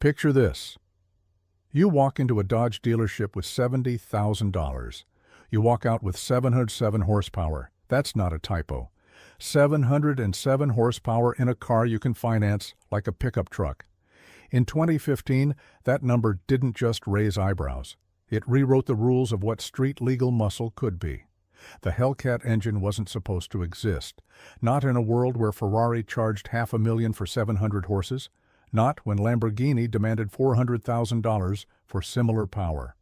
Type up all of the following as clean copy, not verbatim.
Picture this. You walk into a Dodge dealership with $70,000. You walk out with 707 horsepower. That's not a typo. 707 horsepower in a car you can finance like a pickup truck. In 2015, that number didn't just raise eyebrows. It rewrote the rules of what street-legal muscle could be. The Hellcat engine wasn't supposed to exist. Not in a world where Ferrari charged $500,000 for 700 horses. Not when Lamborghini demanded $400,000 for similar power.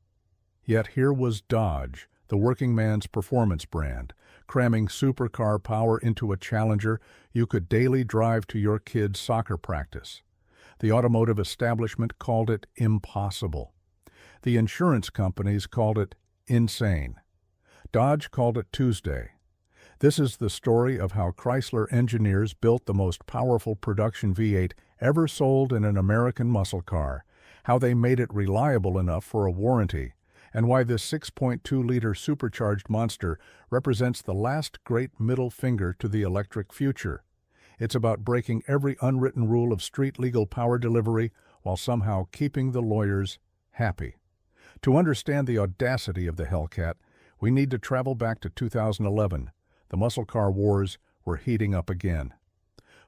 Yet here was Dodge, the working man's performance brand, cramming supercar power into a Challenger you could daily drive to your kid's soccer practice. The automotive establishment called it impossible. The insurance companies called it insane. Dodge called it Tuesday. This is the story of how Chrysler engineers built the most powerful production V8 ever sold in an American muscle car, how they made it reliable enough for a warranty, and why this 6.2-liter supercharged monster represents the last great middle finger to the electric future. It's about breaking every unwritten rule of street-legal power delivery while somehow keeping the lawyers happy. To understand the audacity of the Hellcat, we need to travel back to 2011. The muscle car wars were heating up again.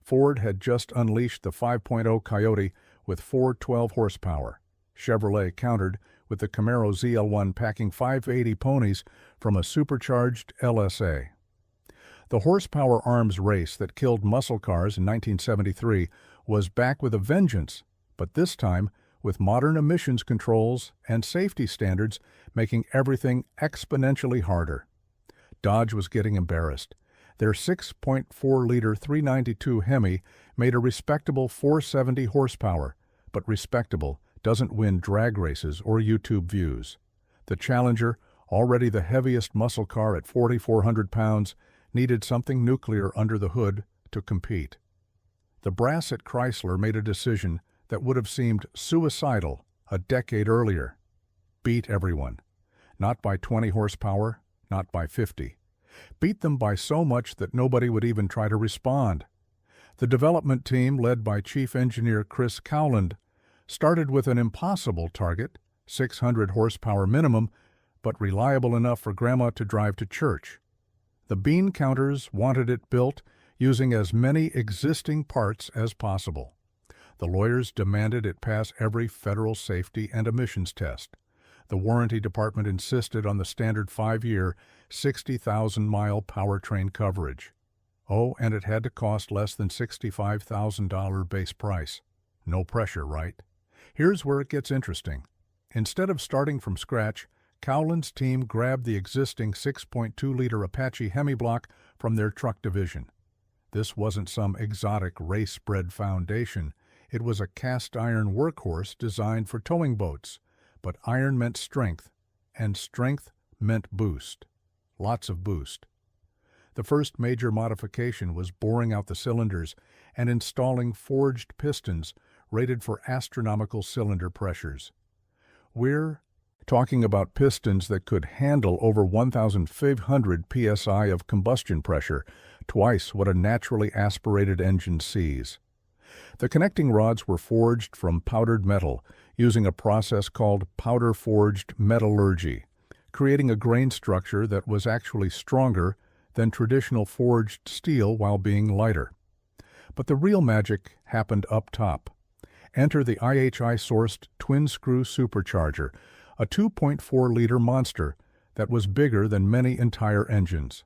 Ford had just unleashed the 5.0 Coyote with 412 horsepower. Chevrolet countered with the Camaro ZL1 packing 580 ponies from a supercharged LSA. The horsepower arms race that killed muscle cars in 1973 was back with a vengeance, but this time with modern emissions controls and safety standards making everything exponentially harder. Dodge was getting embarrassed. Their 6.4-liter 392 Hemi made a respectable 470 horsepower, but respectable doesn't win drag races or YouTube views. The Challenger, already the heaviest muscle car at 4,400 pounds, needed something nuclear under the hood to compete. The brass at Chrysler made a decision that would have seemed suicidal a decade earlier. Beat everyone. Not by 20 horsepower, not by 50. Beat them by so much that nobody would even try to respond. The development team, led by Chief Engineer Chris Cowland, started with an impossible target, 600 horsepower minimum, but reliable enough for Grandma to drive to church. The bean counters wanted it built using as many existing parts as possible. The lawyers demanded it pass every federal safety and emissions test. The warranty department insisted on the standard 5-year, 60,000-mile powertrain coverage. Oh, and it had to cost less than $65,000 base price. No pressure, right? Here's where it gets interesting. Instead of starting from scratch, Cowland's team grabbed the existing 6.2-liter Apache Hemi block from their truck division. This wasn't some exotic race-bred foundation. It was a cast-iron workhorse designed for towing boats. But iron meant strength, and strength meant boost. Lots of boost. The first major modification was boring out the cylinders and installing forged pistons rated for astronomical cylinder pressures. We're talking about pistons that could handle over 1,500 psi of combustion pressure, twice what a naturally aspirated engine sees. The connecting rods were forged from powdered metal, using a process called powder-forged metallurgy, creating a grain structure that was actually stronger than traditional forged steel while being lighter. But the real magic happened up top. Enter the IHI-sourced twin-screw supercharger, a 2.4-liter monster that was bigger than many entire engines.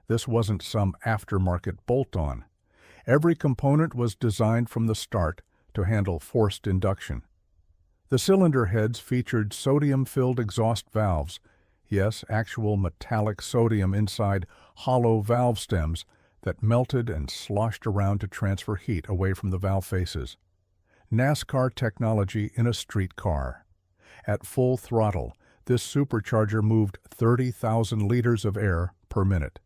This wasn't some aftermarket bolt-on. Every component was designed from the start to handle forced induction. The cylinder heads featured sodium-filled exhaust valves, yes, actual metallic sodium inside hollow valve stems that melted and sloshed around to transfer heat away from the valve faces. NASCAR technology in a street car. At full throttle, this supercharger moved 30,000 liters of air per minute.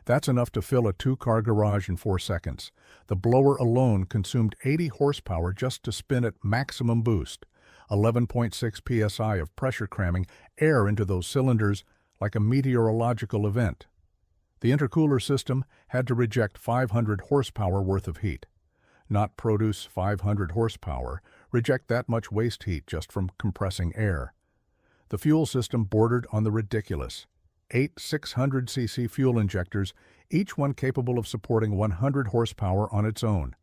That's enough to fill a 2-car garage in 4 seconds. The blower alone consumed 80 horsepower just to spin at maximum boost. 11.6 psi of pressure cramming air into those cylinders like a meteorological event. The intercooler system had to reject 500 horsepower worth of heat. Not produce 500 horsepower, reject that much waste heat just from compressing air. The fuel system bordered on the ridiculous. 8 600cc fuel injectors, each one capable of supporting 100 horsepower on its own.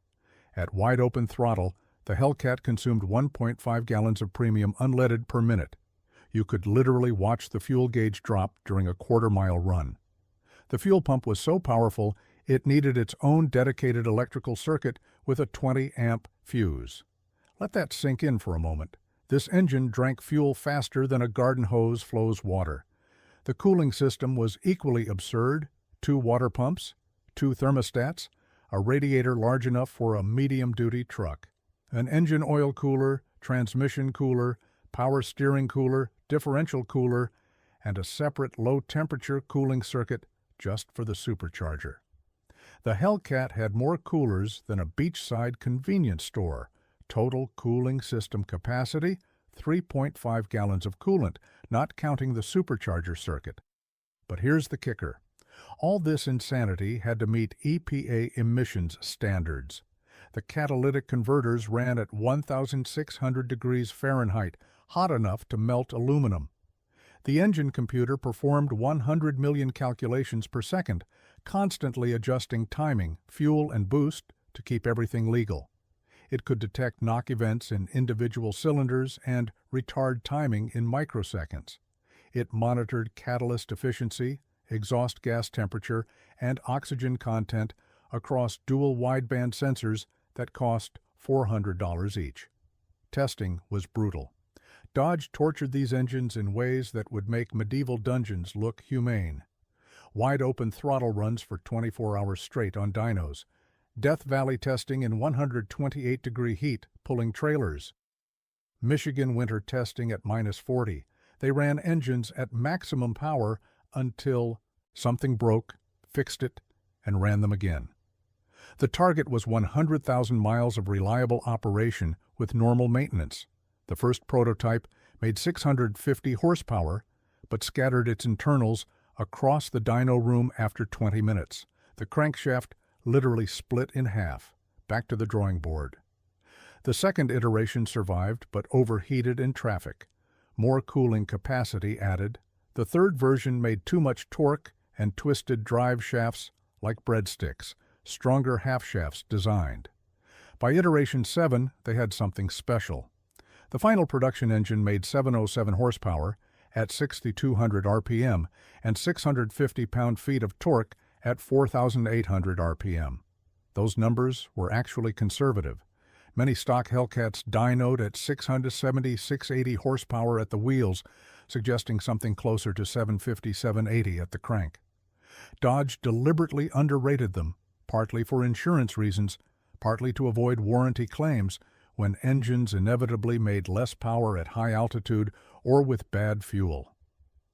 At wide-open throttle, the Hellcat consumed 1.5 gallons of premium unleaded per minute. You could literally watch the fuel gauge drop during a quarter-mile run. The fuel pump was so powerful, it needed its own dedicated electrical circuit with a 20-amp fuse. Let that sink in for a moment. This engine drank fuel faster than a garden hose flows water. The cooling system was equally absurd: 2 water pumps, 2 thermostats, a radiator large enough for a medium-duty truck, an engine oil cooler, transmission cooler, power steering cooler, differential cooler, and a separate low-temperature cooling circuit just for the supercharger. The Hellcat had more coolers than a beachside convenience store. Total cooling system capacity, 3.5 gallons of coolant, not counting the supercharger circuit. But here's the kicker. All this insanity had to meet EPA emissions standards. The catalytic converters ran at 1,600 degrees Fahrenheit, hot enough to melt aluminum. The engine computer performed 100 million calculations per second, constantly adjusting timing, fuel, and boost to keep everything legal. It could detect knock events in individual cylinders and retard timing in microseconds. It monitored catalyst efficiency, exhaust gas temperature, and oxygen content across dual wideband sensors that cost $400 each. Testing was brutal. Dodge tortured these engines in ways that would make medieval dungeons look humane. Wide-open throttle runs for 24 hours straight on dynos. Death Valley testing in 128-degree heat, pulling trailers. Michigan winter testing at -40. They ran engines at maximum power until something broke, fixed it, and ran them again. The target was 100,000 miles of reliable operation with normal maintenance. The first prototype made 650 horsepower, but scattered its internals across the dyno room after 20 minutes. The crankshaft literally split in half. Back to the drawing board. The second iteration survived, but overheated in traffic. More cooling capacity added. The third version made too much torque and twisted drive shafts like breadsticks, stronger half shafts designed. By iteration 7, they had something special. The final production engine made 707 horsepower at 6,200 RPM and 650 pound-feet of torque at 4,800 RPM. Those numbers were actually conservative. Many stock Hellcats dynoed at 670-680 horsepower at the wheels, suggesting something closer to 750-780 at the crank. Dodge deliberately underrated them, partly for insurance reasons, partly to avoid warranty claims when engines inevitably made less power at high altitude or with bad fuel.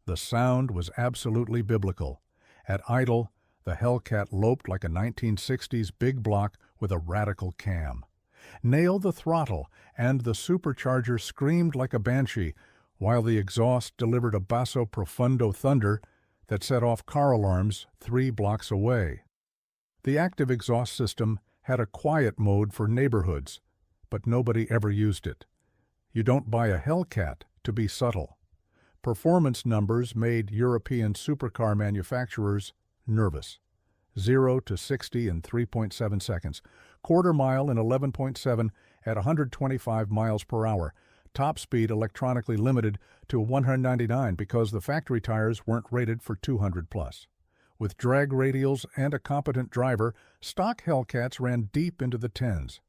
The sound was absolutely biblical. At idle, the Hellcat loped like a 1960s big block with a radical cam. Nail the throttle, and the supercharger screamed like a banshee, while the exhaust delivered a basso profundo thunder that set off car alarms 3 blocks away. The active exhaust system had a quiet mode for neighborhoods, but nobody ever used it. You don't buy a Hellcat to be subtle. Performance numbers made European supercar manufacturers nervous. 0 to 60 in 3.7 seconds, quarter mile in 11.7 at 125 miles per hour, top speed electronically limited to 199 because the factory tires weren't rated for 200 plus. With drag radials and a competent driver, stock Hellcats ran deep into the tens.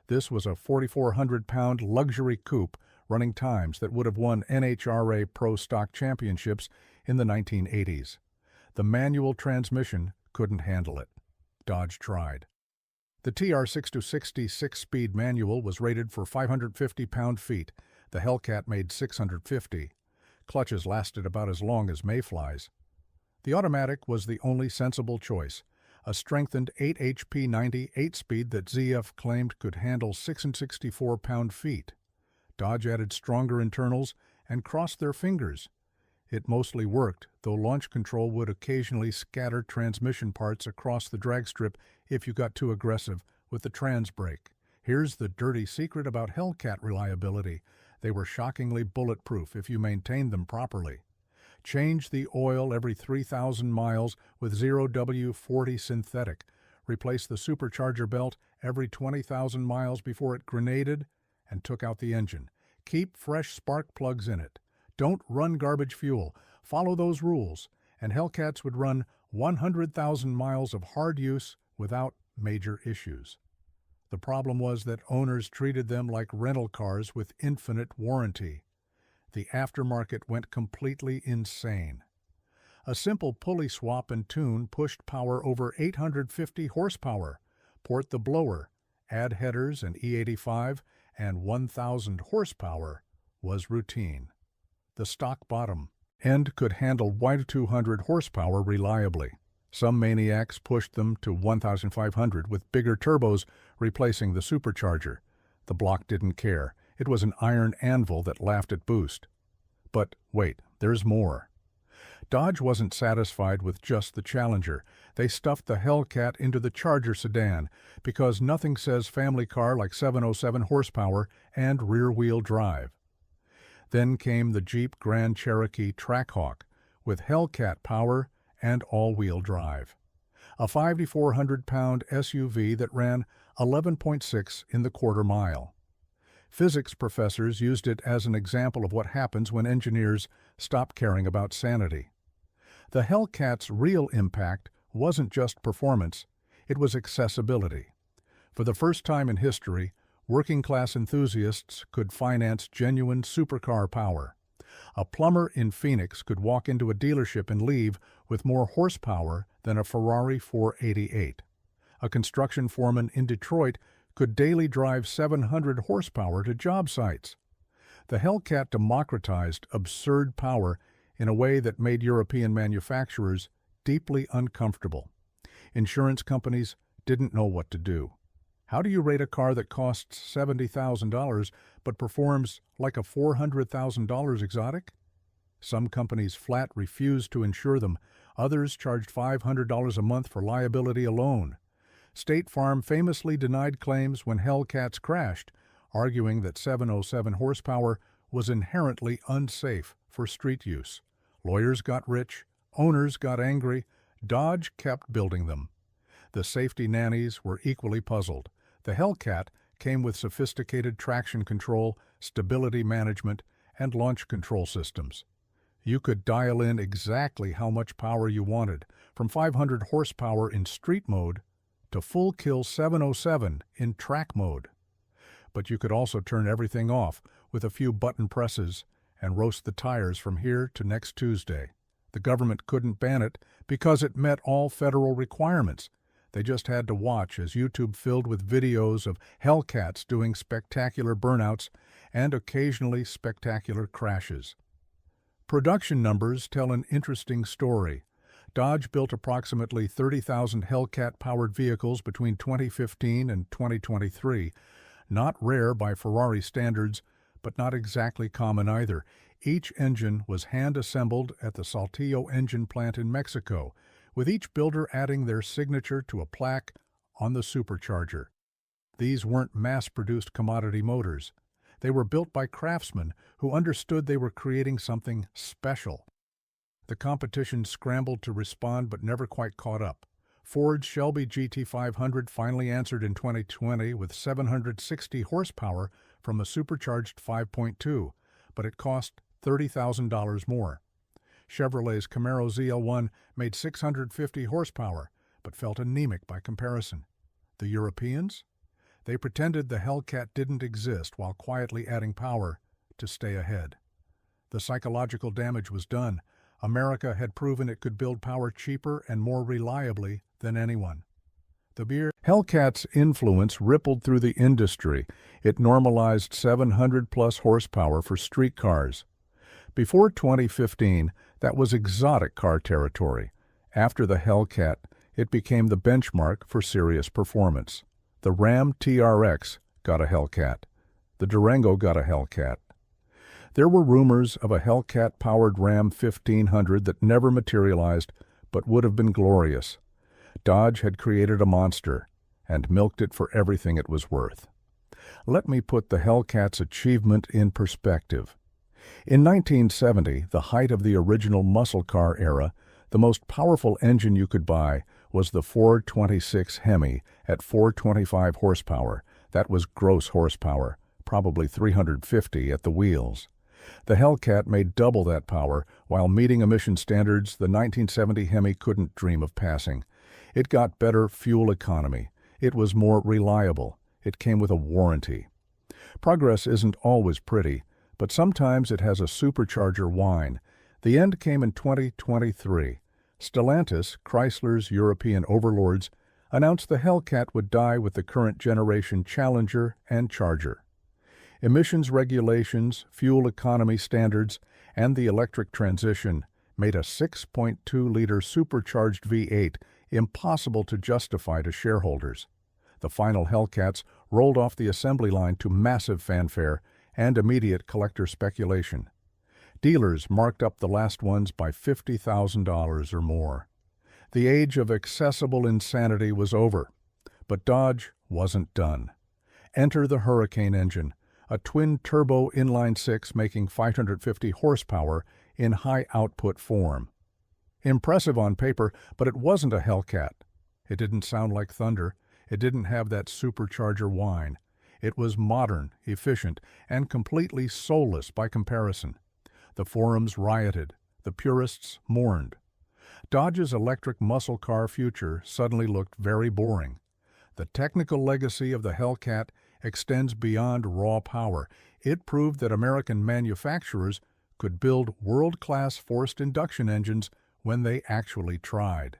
This was a 4,400-pound luxury coupe running times that would have won NHRA Pro Stock Championships in the 1980s. The manual transmission couldn't handle it. Dodge tried. The TR6-60 6-speed manual was rated for 550 pound-feet. The Hellcat made 650. Clutches lasted about as long as mayflies. The automatic was the only sensible choice, a strengthened 8 HP 90 8-speed that ZF claimed could handle 664 pound-feet. Dodge added stronger internals and crossed their fingers. It mostly worked, though launch control would occasionally scatter transmission parts across the drag strip if you got too aggressive with the trans brake. Here's the dirty secret about Hellcat reliability. They were shockingly bulletproof if you maintained them properly. Change the oil every 3,000 miles with 0W40 synthetic. Replace the supercharger belt every 20,000 miles before it grenaded and took out the engine. Keep fresh spark plugs in it. Don't run garbage fuel. Follow those rules, and Hellcats would run 100,000 miles of hard use without major issues. The problem was that owners treated them like rental cars with infinite warranty. The aftermarket went completely insane. A simple pulley swap and tune pushed power over 850 horsepower. Port the blower, add headers and E85, and 1,000 horsepower was routine. The stock bottom end could handle 200 horsepower reliably. Some maniacs pushed them to 1,500 with bigger turbos replacing the supercharger. The block didn't care. It was an iron anvil that laughed at boost. But wait, there's more. Dodge wasn't satisfied with just the Challenger. They stuffed the Hellcat into the Charger sedan because nothing says family car like 707 horsepower and rear-wheel drive. Then came the Jeep Grand Cherokee Trackhawk with Hellcat power and all-wheel drive. A 5,400-pound SUV that ran 11.6 in the quarter mile. Physics professors used it as an example of what happens when engineers stop caring about sanity. The Hellcat's real impact wasn't just performance, it was accessibility. For the first time in history, working-class enthusiasts could finance genuine supercar power. A plumber in Phoenix could walk into a dealership and leave with more horsepower than a Ferrari 488. A construction foreman in Detroit could daily drive 700 horsepower to job sites. The Hellcat democratized absurd power in a way that made European manufacturers deeply uncomfortable. Insurance companies didn't know what to do. How do you rate a car that costs $70,000 but performs like a $400,000 exotic? Some companies flat refused to insure them. Others charged $500 a month for liability alone. State Farm famously denied claims when Hellcats crashed, arguing that 707 horsepower was inherently unsafe for street use. Lawyers got rich, owners got angry, Dodge kept building them. The safety nannies were equally puzzled. The Hellcat came with sophisticated traction control, stability management, and launch control systems. You could dial in exactly how much power you wanted, from 500 horsepower in street mode to full kill 707 in track mode. But you could also turn everything off with a few button presses and roast the tires from here to next Tuesday. The government couldn't ban it because it met all federal requirements. They just had to watch as YouTube filled with videos of Hellcats doing spectacular burnouts and occasionally spectacular crashes. Production numbers tell an interesting story. Dodge built approximately 30,000 Hellcat-powered vehicles between 2015 and 2023. Not rare by Ferrari standards, but not exactly common either. Each engine was hand-assembled at the Saltillo engine plant in Mexico, with each builder adding their signature to a plaque on the supercharger. These weren't mass-produced commodity motors. They were built by craftsmen who understood they were creating something special. The competition scrambled to respond but never quite caught up. Ford's Shelby GT500 finally answered in 2020 with 760 horsepower from a supercharged 5.2, but it cost $30,000 more. Chevrolet's Camaro ZL1 made 650 horsepower, but felt anemic by comparison. The Europeans? They pretended the Hellcat didn't exist while quietly adding power to stay ahead. The psychological damage was done. America had proven it could build power cheaper and more reliably than anyone. Hellcat's influence rippled through the industry. It normalized 700-plus horsepower for street cars. Before 2015, that was exotic car territory. After the Hellcat, it became the benchmark for serious performance. The Ram TRX got a Hellcat. The Durango got a Hellcat. There were rumors of a Hellcat-powered Ram 1500 that never materialized, but would have been glorious. Dodge had created a monster and milked it for everything it was worth. Let me put the Hellcat's achievement in perspective. In 1970, the height of the original muscle car era, the most powerful engine you could buy was the 426 Hemi at 425 horsepower. That was gross horsepower, probably 350 at the wheels. The Hellcat made double that power, while meeting emission standards the 1970 Hemi couldn't dream of passing. It got better fuel economy. It was more reliable. It came with a warranty. Progress isn't always pretty, but sometimes it has a supercharger whine. The end came in 2023. Stellantis, Chrysler's European overlords, announced the Hellcat would die with the current generation Challenger and Charger. Emissions regulations, fuel economy standards, and the electric transition made a 6.2-liter supercharged V8 impossible to justify to shareholders. The final Hellcats rolled off the assembly line to massive fanfare and immediate collector speculation. Dealers marked up the last ones by $50,000 or more. The age of accessible insanity was over, but Dodge wasn't done. Enter the Hurricane engine, a twin-turbo inline-six making 550 horsepower in high-output form. Impressive on paper, but it wasn't a Hellcat. It didn't sound like thunder. It didn't have that supercharger whine. It was modern, efficient, and completely soulless by comparison. The forums rioted. The purists mourned. Dodge's electric muscle car future suddenly looked very boring. The technical legacy of the Hellcat extends beyond raw power. It proved that American manufacturers could build world-class forced induction engines when they actually tried.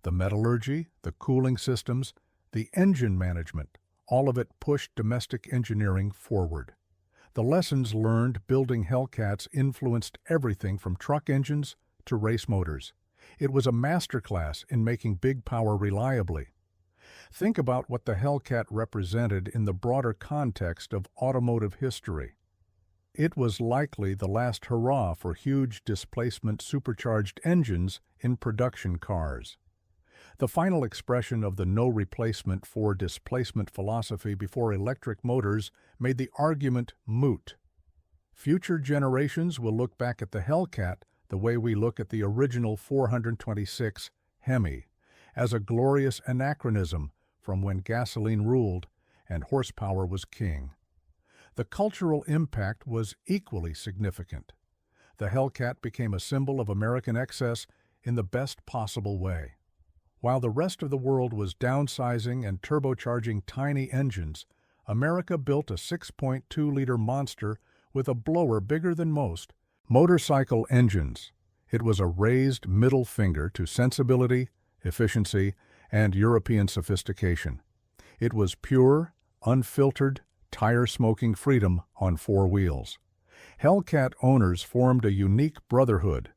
The metallurgy, the cooling systems, the engine management, all of it pushed domestic engineering forward. The lessons learned building Hellcats influenced everything from truck engines to race motors. It was a masterclass in making big power reliably. Think about what the Hellcat represented in the broader context of automotive history. It was likely the last hurrah for huge displacement supercharged engines in production cars. The final expression of the no replacement for displacement philosophy before electric motors made the argument moot. Future generations will look back at the Hellcat the way we look at the original 426 Hemi, as a glorious anachronism from when gasoline ruled and horsepower was king. The cultural impact was equally significant. The Hellcat became a symbol of American excess in the best possible way. While the rest of the world was downsizing and turbocharging tiny engines, America built a 6.2-liter monster with a blower bigger than most. Motorcycle engines. It was a raised middle finger to sensibility, efficiency, and European sophistication. It was pure, unfiltered, tire-smoking freedom on four wheels. Hellcat owners formed a unique brotherhood.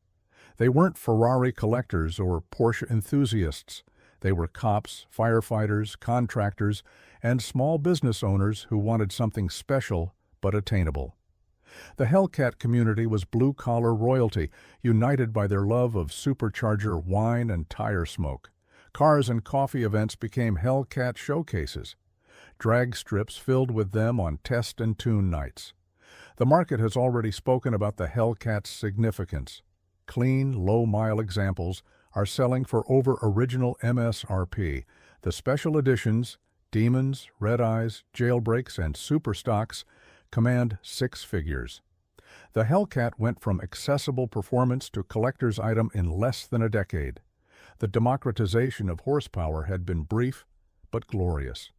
They weren't Ferrari collectors or Porsche enthusiasts. They were cops, firefighters, contractors, and small business owners who wanted something special but attainable. The Hellcat community was blue-collar royalty, united by their love of supercharger whine and tire smoke. Cars and coffee events became Hellcat showcases. Drag strips filled with them on test and tune nights. The market has already spoken about the Hellcat's significance. Clean, low-mile examples are selling for over original MSRP. The special editions, Demons, Red Eyes, Jailbreaks, and Super Stocks command six figures. The Hellcat went from accessible performance to collector's item in less than a decade. The democratization of horsepower had been brief but glorious.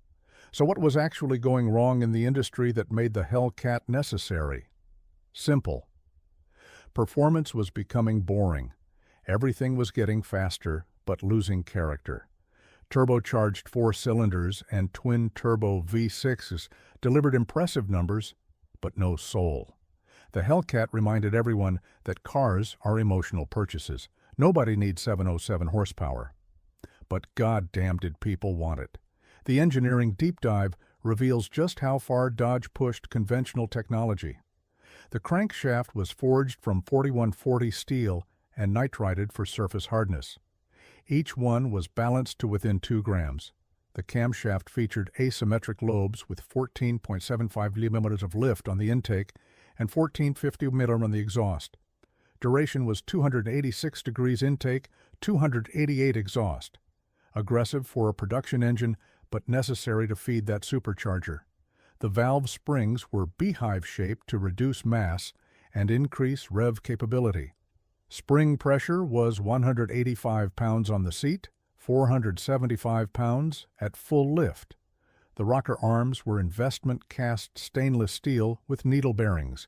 So what was actually going wrong in the industry that made the Hellcat necessary? Simple. Performance was becoming boring. Everything was getting faster but losing character. Turbocharged four cylinders and twin-turbo V6s delivered impressive numbers, but no soul. The Hellcat reminded everyone that cars are emotional purchases. Nobody needs 707 horsepower. But goddamn did people want it. The engineering deep dive reveals just how far Dodge pushed conventional technology. The crankshaft was forged from 4140 steel and nitrided for surface hardness. Each one was balanced to within 2 grams. The camshaft featured asymmetric lobes with 14.75 mm of lift on the intake and 1450 mm on the exhaust. Duration was 286 degrees intake, 288 exhaust. Aggressive for a production engine, but necessary to feed that supercharger. The valve springs were beehive-shaped to reduce mass and increase rev capability. Spring pressure was 185 pounds on the seat, 475 pounds at full lift. The rocker arms were investment cast stainless steel with needle bearings.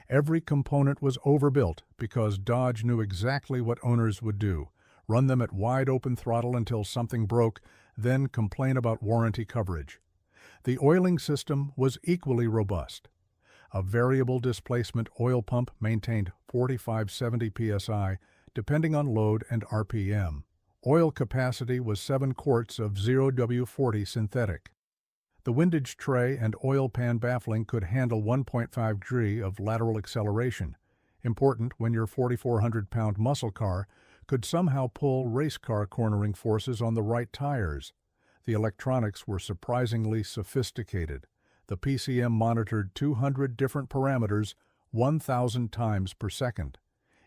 Every component was overbuilt because Dodge knew exactly what owners would do: run them at wide open throttle until something broke, then complain about warranty coverage. The oiling system was equally robust. A variable displacement oil pump maintained 4570 psi, depending on load and RPM. Oil capacity was 7 quarts of 0W40 synthetic. The windage tray and oil pan baffling could handle 1.5 G of lateral acceleration, important when your 4,400-pound muscle car could somehow pull race car cornering forces on the right tires. The electronics were surprisingly sophisticated. The PCM monitored 200 different parameters 1,000 times per second.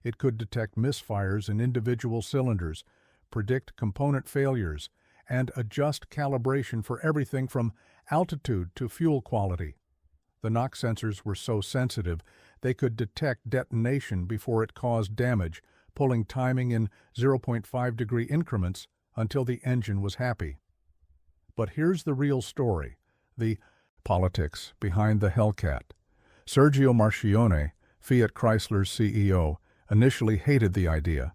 It could detect misfires in individual cylinders, predict component failures, and adjust calibration for everything from altitude to fuel quality. The knock sensors were so sensitive they could detect detonation before it caused damage, pulling timing in 0.5-degree increments until the engine was happy. But here's the real story, the politics behind the Hellcat. Sergio Marchionne, Fiat Chrysler's CEO, initially hated the idea.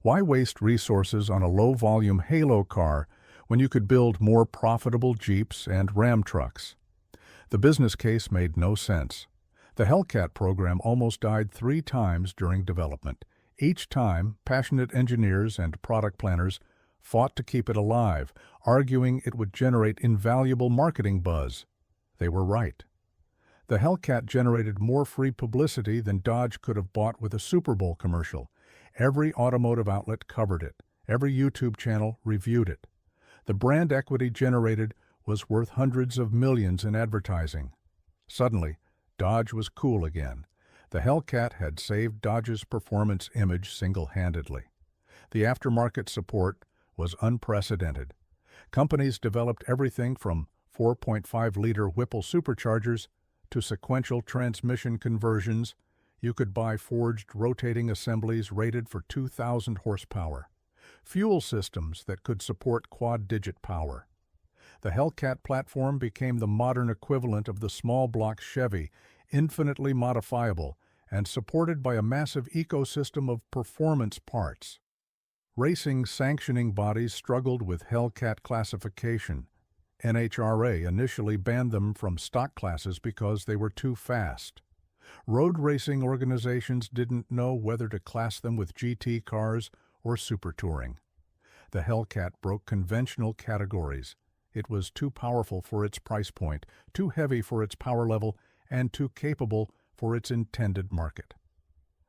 Why waste resources on a low-volume halo car when you could build more profitable Jeeps and Ram trucks? The business case made no sense. The Hellcat program almost died 3 times during development. Each time, passionate engineers and product planners fought to keep it alive, arguing it would generate invaluable marketing buzz. They were right. The Hellcat generated more free publicity than Dodge could have bought with a Super Bowl commercial. Every automotive outlet covered it. Every YouTube channel reviewed it. The brand equity generated was worth hundreds of millions in advertising. Suddenly, Dodge was cool again. The Hellcat had saved Dodge's performance image single-handedly. The aftermarket support was unprecedented. Companies developed everything from 4.5-liter Whipple superchargers to sequential transmission conversions. You could buy forged rotating assemblies rated for 2,000 horsepower. Fuel systems that could support quad-digit power. The Hellcat platform became the modern equivalent of the small-block Chevy, infinitely modifiable and supported by a massive ecosystem of performance parts. Racing sanctioning bodies struggled with Hellcat classification. NHRA initially banned them from stock classes because they were too fast. Road racing organizations didn't know whether to class them with GT cars or super touring. The Hellcat broke conventional categories. It was too powerful for its price point, too heavy for its power level, and too capable for its intended market.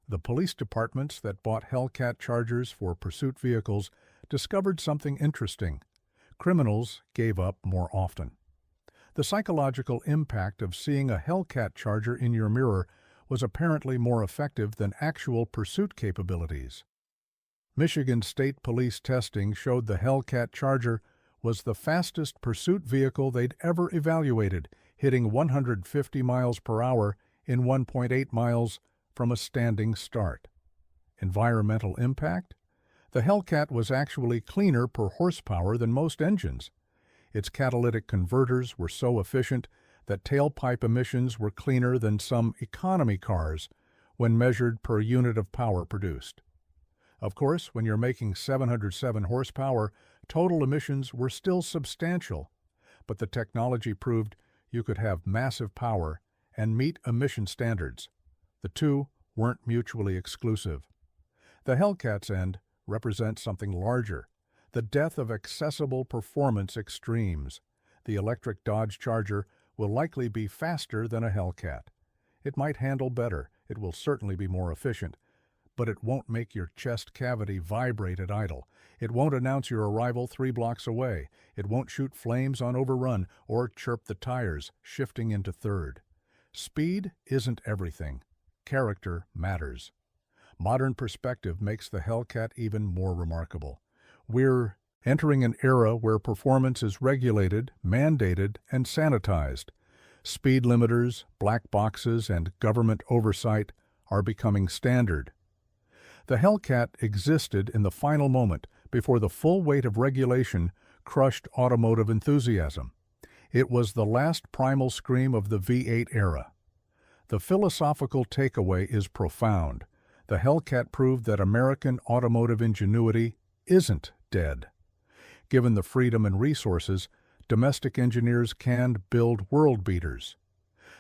The police departments that bought Hellcat Chargers for pursuit vehicles discovered something interesting. Criminals gave up more often. The psychological impact of seeing a Hellcat Charger in your mirror was apparently more effective than actual pursuit capabilities. Michigan State Police testing showed the Hellcat Charger was the fastest pursuit vehicle they'd ever evaluated, hitting 150 miles per hour in 1.8 miles from a standing start. Environmental impact? The Hellcat was actually cleaner per horsepower than most engines. Its catalytic converters were so efficient that tailpipe emissions were cleaner than some economy cars when measured per unit of power produced. Of course, when you're making 707 horsepower, total emissions were still substantial, but the technology proved you could have massive power and meet emission standards. The two weren't mutually exclusive. The Hellcat's end represents something larger, the death of accessible performance extremes. The electric Dodge Charger will likely be faster than a Hellcat. It might handle better, it will certainly be more efficient, but it won't make your chest cavity vibrate at idle. It won't announce your arrival 3 blocks away. It won't shoot flames on overrun or chirp the tires, shifting into third. Speed isn't everything. Character matters. Modern perspective makes the Hellcat even more remarkable. We're entering an era where performance is regulated, mandated, and sanitized. Speed limiters, black boxes, and government oversight are becoming standard. The Hellcat existed in the final moment before the full weight of regulation crushed automotive enthusiasm. It was the last primal scream of the V8 era. The philosophical takeaway is profound. The Hellcat proved that American automotive ingenuity isn't dead. Given the freedom and resources, domestic engineers can build world beaters.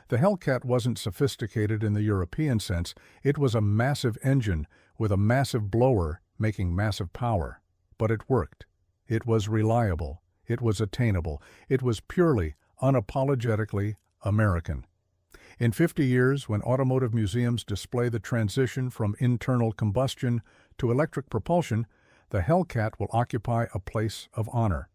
The Hellcat wasn't sophisticated in the European sense. It was a massive engine with a massive blower making massive power. But it worked. It was reliable. It was attainable. It was purely, unapologetically American. In 50 years, when automotive museums display the transition from internal combustion to electric propulsion, the Hellcat will occupy a place of honor.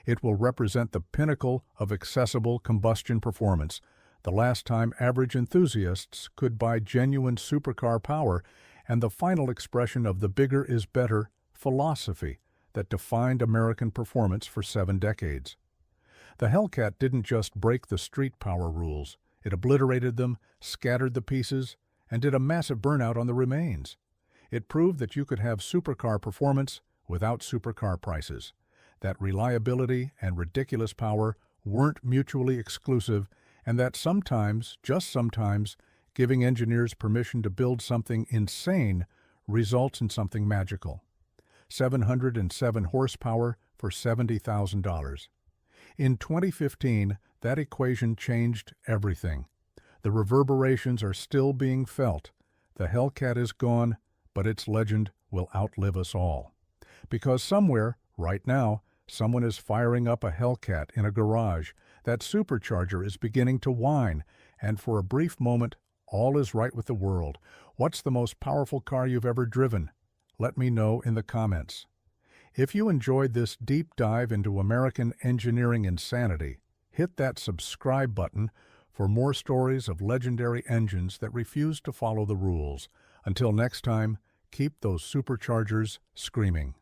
It will represent the pinnacle of accessible combustion performance, the last time average enthusiasts could buy genuine supercar power, and the final expression of the bigger is better philosophy that defined American performance for 7 decades. The Hellcat didn't just break the street power rules. It obliterated them, scattered the pieces, and did a massive burnout on the remains. It proved that you could have supercar performance without supercar prices, that reliability and ridiculous power weren't mutually exclusive, and that sometimes, just sometimes, giving engineers permission to build something insane results in something magical. 707 horsepower for $70,000. In 2015, that equation changed everything. The reverberations are still being felt. The Hellcat is gone, but its legend will outlive us all. Because somewhere, right now, someone is firing up a Hellcat in a garage. That supercharger is beginning to whine, and for a brief moment, all is right with the world. What's the most powerful car you've ever driven? Let me know in the comments. If you enjoyed this deep dive into American engineering insanity, hit that subscribe button for more stories of legendary engines that refuse to follow the rules. Until next time, keep those superchargers screaming.